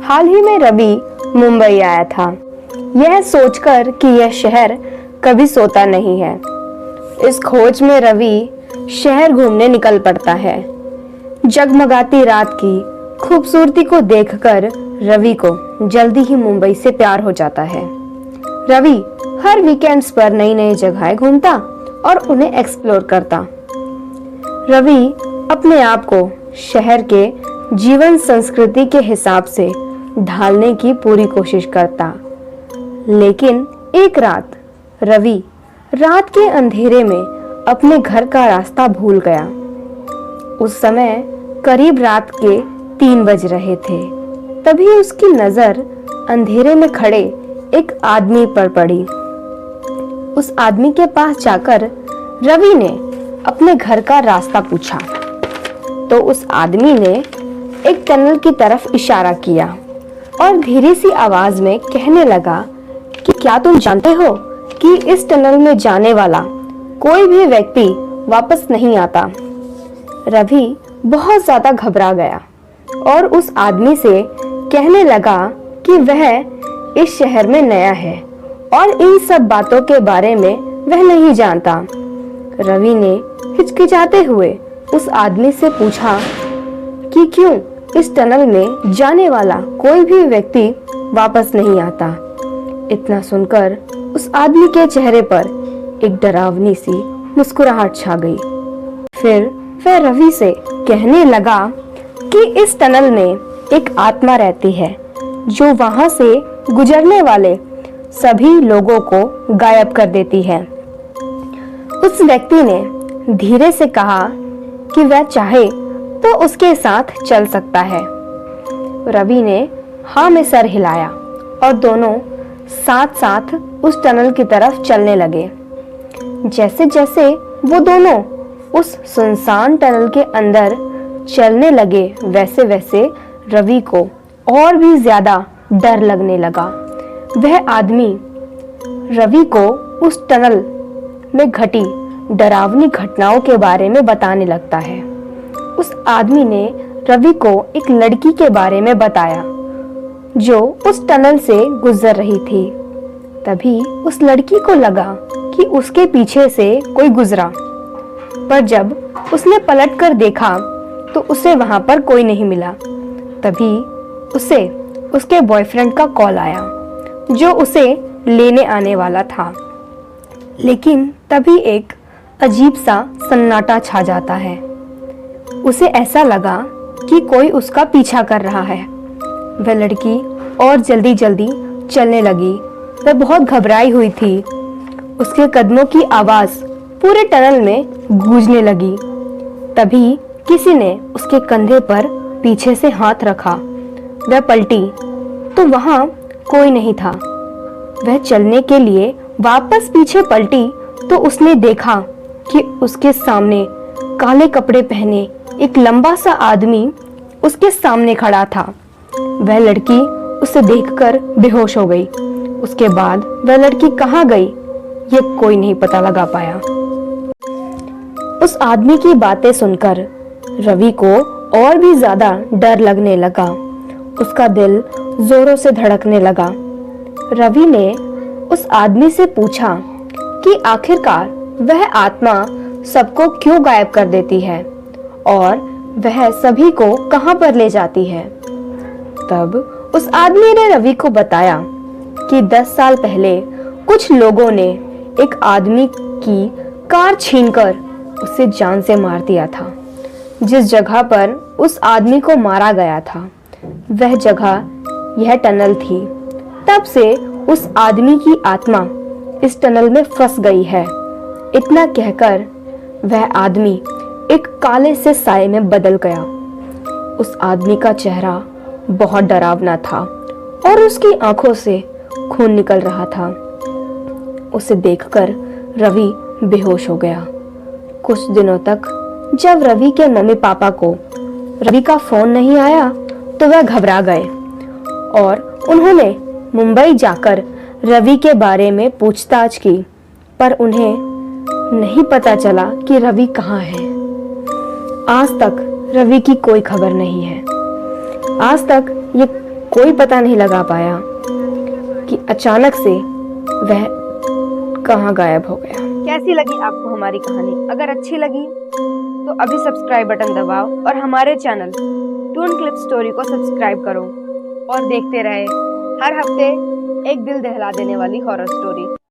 हाल ही में रवि मुंबई आया था, यह सोचकर कि यह शहर कभी सोता नहीं है। इस खोज में रवि शहर घूमने निकल पड़ता है। जगमगाती रात की खूबसूरती को देखकर रवि को जल्दी ही मुंबई से प्यार हो जाता है। रवि हर वीकेंड्स पर नई नई जगहें घूमता और उन्हें एक्सप्लोर करता। रवि अपने आप को शहर के जीवन संस्कृति के हिसाब से ढालने की पूरी कोशिश करता। लेकिन एक रात रवि रात के अंधेरे में अपने घर का रास्ता भूल गया। उस समय करीब रात के 3 बज रहे थे। तभी उसकी नजर अंधेरे में खड़े एक आदमी पर पड़ी। उस आदमी के पास जाकर रवि ने अपने घर का रास्ता पूछा तो उस आदमी ने एक टनल की तरफ इशारा किया और धीरे सी आवाज में कहने लगा कि क्या तुम जानते हो कि इस टनल में जाने वाला कोई भी व्यक्ति वापस नहीं आता। रवि बहुत ज्यादा घबरा गया और उस आदमी से कहने लगा कि वह इस शहर में नया है और इन सब बातों के बारे में वह नहीं जानता। रवि ने हिचकिचाते हुए उस आदमी से पूछा कि क्यों इस टनल में जाने वाला कोई भी व्यक्ति वापस नहीं आता। इतना सुनकर उस आदमी के चेहरे पर एक डरावनी सी मुस्कुराहट छा गई। फिर वह रवि से कहने लगा कि इस टनल में एक आत्मा रहती है जो वहां से गुजरने वाले सभी लोगों को गायब कर देती है। उस व्यक्ति ने धीरे से कहा कि वह चाहे तो उसके साथ चल सकता है। रवि ने हाँ में सर हिलाया और दोनों साथ साथ उस टनल की तरफ चलने लगे। जैसे जैसे वो दोनों उस सुनसान टनल के अंदर चलने लगे वैसे वैसे रवि को और भी ज्यादा डर लगने लगा। वह आदमी रवि को उस टनल में घटी डरावनी घटनाओं के बारे में बताने लगता है। उस आदमी ने रवि को एक लड़की के बारे में बताया जो उस टनल से गुजर रही थी। तभी उस लड़की को लगा कि उसके पीछे से कोई गुजरा, पर जब उसने पलटकर देखा तो उसे वहां पर कोई नहीं मिला। तभी उसे उसके बॉयफ्रेंड का कॉल आया जो उसे लेने आने वाला था। लेकिन तभी एक अजीब सा सन्नाटा छा जाता है। उसे ऐसा लगा कि कोई उसका पीछा कर रहा है। वह लड़की और जल्दी जल्दी चलने लगी। वह बहुत घबराई हुई थी। उसके कदमों की आवाज पूरे टनल में गूंजने लगी। तभी किसी ने उसके कंधे पर पीछे से हाथ रखा। वह पलटी तो वहां कोई नहीं था। वह चलने के लिए वापस पीछे पलटी तो उसने देखा कि उसके सामने काले कपड़े पहने एक लंबा सा आदमी उसके सामने खड़ा था। वह लड़की उसे देखकर बेहोश हो गई। उसके बाद वह लड़की कहाँ गई ये कोई नहीं पता लगा पाया। उस आदमी की बातें सुनकर रवि को और भी ज्यादा डर लगने लगा। उसका दिल जोरों से धड़कने लगा। रवि ने उस आदमी से पूछा कि आखिरकार वह आत्मा सबको क्यों गायब कर देती है और वह सभी को कहां पर ले जाती है। तब उस आदमी ने रवि को बताया कि 10 साल पहले कुछ लोगों ने एक आदमी की कार छीनकर उसे जान से मार दिया था। जिस जगह पर उस आदमी को मारा गया था वह जगह यह टनल थी। तब से उस आदमी की आत्मा इस टनल में फंस गई है। इतना कहकर वह आदमी एक काले से साए में बदल गया। उस आदमी का चेहरा बहुत डरावना था और उसकी आंखों से खून निकल रहा था। उसे देखकर रवि बेहोश हो गया। कुछ दिनों तक जब रवि के मम्मी पापा को रवि का फोन नहीं आया तो वह घबरा गए और उन्होंने मुंबई जाकर रवि के बारे में पूछताछ की, पर उन्हें नहीं पता चला कि रवि कहाँ है। आज तक रवि की कोई खबर नहीं है। आज तक ये कोई पता नहीं लगा पाया कि अचानक से वह कहाँ गायब हो गया। कैसी लगी आपको हमारी कहानी? अगर अच्छी लगी तो अभी सब्सक्राइब बटन दबाओ और हमारे चैनल टून क्लिप स्टोरी को सब्सक्राइब करो और देखते रहे हर हफ्ते एक दिल दहला देने वाली हॉरर स्टोरी।